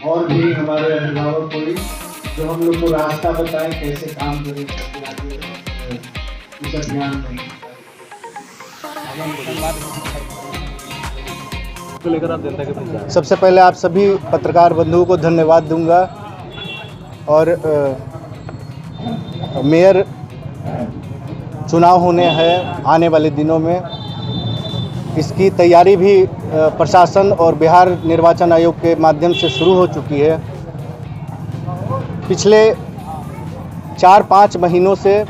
और भी हमारे अभिभावक कोई जो हम लोग को रास्ता बताएं कैसे काम करें इस अभियान में। सबसे पहले आप सभी पत्रकार बंधुओं को धन्यवाद दूंगा और मेयर चुनाव होने हैं आने वाले दिनों में, इसकी तैयारी भी प्रशासन और बिहार निर्वाचन आयोग के माध्यम से शुरू हो चुकी है। पिछले 4-5 महीनों से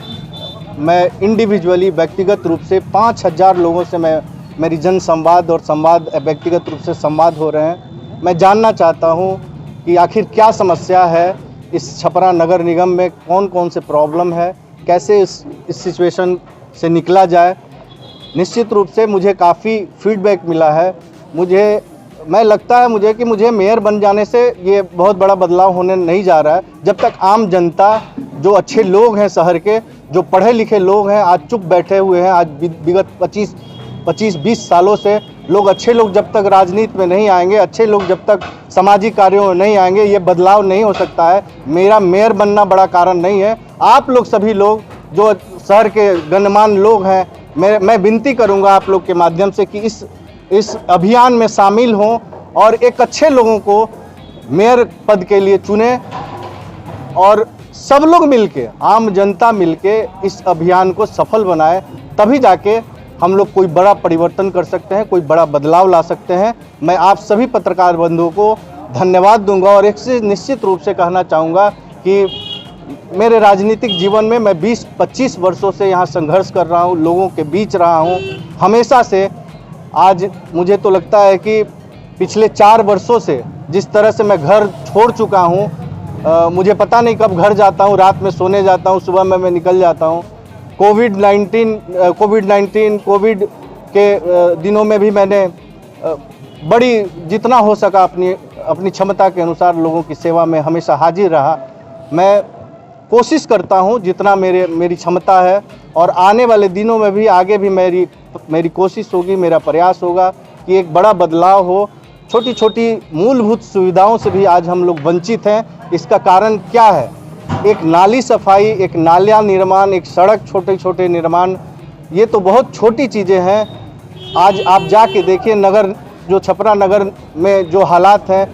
मैं इंडिविजुअली व्यक्तिगत रूप से 5000 लोगों से मेरी जन संवाद और संवाद व्यक्तिगत रूप से संवाद हो रहे हैं। मैं जानना चाहता हूं कि आखिर क्या समस्या है इस छपरा नगर निगम में, कौन कौन से प्रॉब्लम है, कैसे इस सिचुएशन से निकला जाए। निश्चित रूप से मुझे काफ़ी फीडबैक मिला है। मैं लगता है मुझे कि मुझे मेयर बन जाने से ये बहुत बड़ा बदलाव होने नहीं जा रहा है। जब तक आम जनता, जो अच्छे लोग हैं शहर के, जो पढ़े लिखे लोग हैं, आज चुप बैठे हुए हैं, आज विगत 25-20 सालों से लोग, अच्छे लोग जब तक राजनीति में नहीं आएंगे, अच्छे लोग जब तक सामाजिक कार्यों में नहीं आएंगे, ये बदलाव नहीं हो सकता है। मेरा मेयर बनना बड़ा कारण नहीं है। आप लोग सभी लोग जो शहर के गणमान्य लोग हैं, मैं विनती करूंगा आप लोग के माध्यम से कि इस अभियान में शामिल हों और एक अच्छे लोगों को मेयर पद के लिए चुनें और सब लोग मिलके, आम जनता मिलके इस अभियान को सफल बनाए। तभी जाके हम लोग कोई बड़ा परिवर्तन कर सकते हैं, कोई बड़ा बदलाव ला सकते हैं। मैं आप सभी पत्रकार बंधुओं को धन्यवाद दूंगा और एक से निश्चित रूप से कहना चाहूँगा कि मेरे राजनीतिक जीवन में मैं 20-25 वर्षों से यहाँ संघर्ष कर रहा हूँ, लोगों के बीच रहा हूँ हमेशा से। आज मुझे तो लगता है कि पिछले 4 वर्षों से जिस तरह से मैं घर छोड़ चुका हूँ, मुझे पता नहीं कब घर जाता हूँ, रात में सोने जाता हूँ, सुबह में मैं निकल जाता हूँ। कोविड के दिनों में भी मैंने बड़ी जितना हो सका अपनी क्षमता के अनुसार लोगों की सेवा में हमेशा हाजिर रहा। मैं कोशिश करता हूं जितना मेरी क्षमता है और आने वाले दिनों में भी आगे भी मेरी कोशिश होगी, मेरा प्रयास होगा कि एक बड़ा बदलाव हो। छोटी छोटी मूलभूत सुविधाओं से भी आज हम लोग वंचित हैं। इसका कारण क्या है? एक नाली सफाई, एक नालियाँ निर्माण, एक सड़क छोटे छोटे निर्माण, ये तो बहुत छोटी चीज़ें हैं। आज आप जाके देखिए नगर, जो छपरा नगर में जो हालात हैं,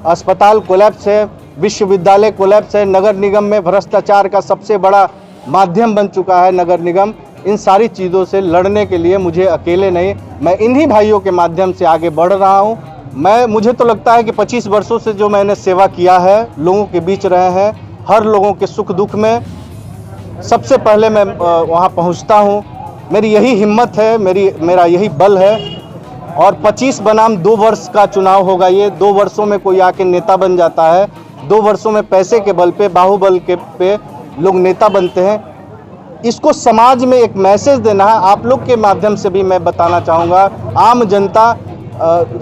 अस्पताल कोलैप्स है, विश्वविद्यालय कोलैप्स है, नगर निगम में भ्रष्टाचार का सबसे बड़ा माध्यम बन चुका है नगर निगम। इन सारी चीज़ों से लड़ने के लिए मुझे अकेले नहीं, मैं इन्हीं भाइयों के माध्यम से आगे बढ़ रहा हूँ। मुझे तो लगता है कि 25 वर्षों से जो मैंने सेवा किया है, लोगों के बीच रहे हैं, हर लोगों के सुख दुख में सबसे पहले मैं वहाँ पहुँचता हूँ। मेरी यही हिम्मत है, मेरा यही बल है। और 25 बनाम 2 वर्ष का चुनाव होगा ये। 2 वर्षों में कोई आके नेता बन जाता है, 2 वर्षों में पैसे के बल पे, बाहुबल के पे लोग नेता बनते हैं। इसको समाज में एक मैसेज देना है। आप लोग के माध्यम से भी मैं बताना चाहूँगा, आम जनता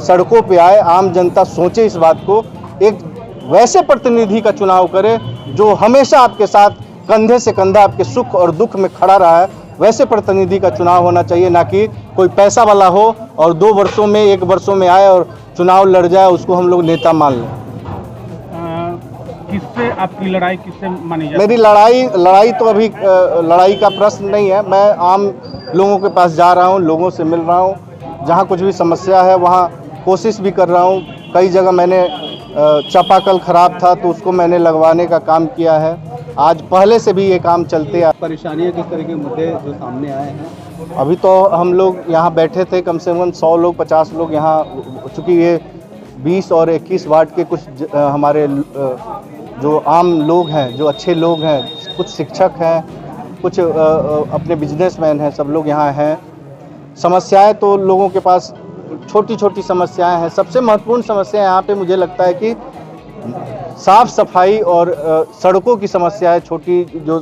सड़कों पे आए, आम जनता सोचे इस बात को, एक वैसे प्रतिनिधि का चुनाव करे जो हमेशा आपके साथ कंधे से कंधा आपके सुख और दुख में खड़ा रहा है। वैसे प्रतिनिधि का चुनाव होना चाहिए, ना कि कोई पैसा वाला हो और 2 वर्षों में, 1 वर्षों में आए और चुनाव लड़ जाए, उसको हम लोग नेता मान लें। किससे आपकी लड़ाई किससे मानी जाती है? मेरी लड़ाई तो अभी लड़ाई का प्रश्न नहीं है। मैं आम लोगों के पास जा रहा हूँ, लोगों से मिल रहा हूँ, जहाँ कुछ भी समस्या है वहाँ कोशिश भी कर रहा हूँ। कई जगह मैंने चापाकल ख़राब था तो उसको मैंने लगवाने का काम किया है। आज पहले से भी ये काम चलते आ। परेशानियाँ किस तरह के मुद्दे जो सामने आए हैं? अभी तो हम लोग यहाँ बैठे थे, कम से कम 100 लोग 50 लोग यहाँ, चूँकि ये 20 और 21 वार्ड के कुछ हमारे जो आम लोग हैं, जो अच्छे लोग हैं, कुछ शिक्षक हैं, कुछ अपने बिजनेसमैन हैं, सब लोग यहाँ हैं। समस्याएं तो लोगों के पास छोटी छोटी समस्याएं हैं। सबसे महत्वपूर्ण समस्या यहाँ पे मुझे लगता है कि साफ़ सफाई और सड़कों की समस्या है। छोटी जो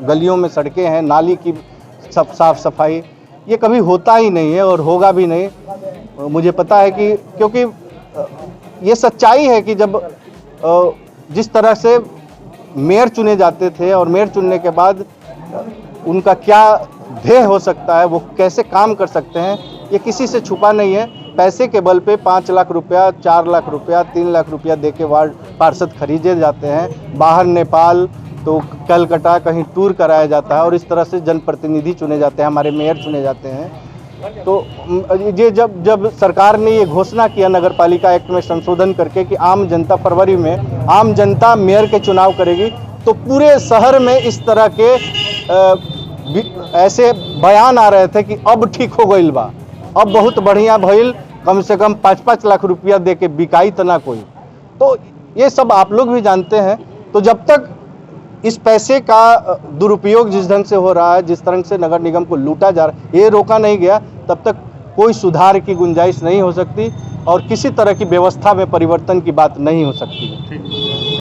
गलियों में सड़कें हैं, नाली की साफ़ सफाई, ये कभी होता ही नहीं है और होगा भी नहीं। मुझे पता है कि, क्योंकि ये सच्चाई है कि जब जिस तरह से मेयर चुने जाते थे और मेयर चुनने के बाद उनका क्या ध्येय हो सकता है, वो कैसे काम कर सकते हैं, ये किसी से छुपा नहीं है। पैसे के बल पे 5 लाख रुपया, 4 लाख रुपया, 3 लाख रुपया दे के वार्ड पार्षद खरीदे जाते हैं। बाहर नेपाल तो कलकत्ता कहीं टूर कराया जाता है और इस तरह से जनप्रतिनिधि चुने जाते हैं, हमारे मेयर चुने जाते हैं। तो ये जब सरकार ने ये घोषणा किया नगर पालिका एक्ट में संशोधन करके कि आम जनता फरवरी में आम जनता मेयर के चुनाव करेगी, तो पूरे शहर में इस तरह के ऐसे बयान आ रहे थे कि अब ठीक हो गईल बा, अब बहुत बढ़िया भइल, कम से कम 5-5 लाख रुपया दे के बिकाई तना कोई। तो ये सब आप लोग भी जानते हैं। तो जब तक इस पैसे का दुरुपयोग जिस ढंग से हो रहा है, जिस तरह से नगर निगम को लूटा जा रहा है, ये रोका नहीं गया, तब तक कोई सुधार की गुंजाइश नहीं हो सकती और किसी तरह की व्यवस्था में परिवर्तन की बात नहीं हो सकती है।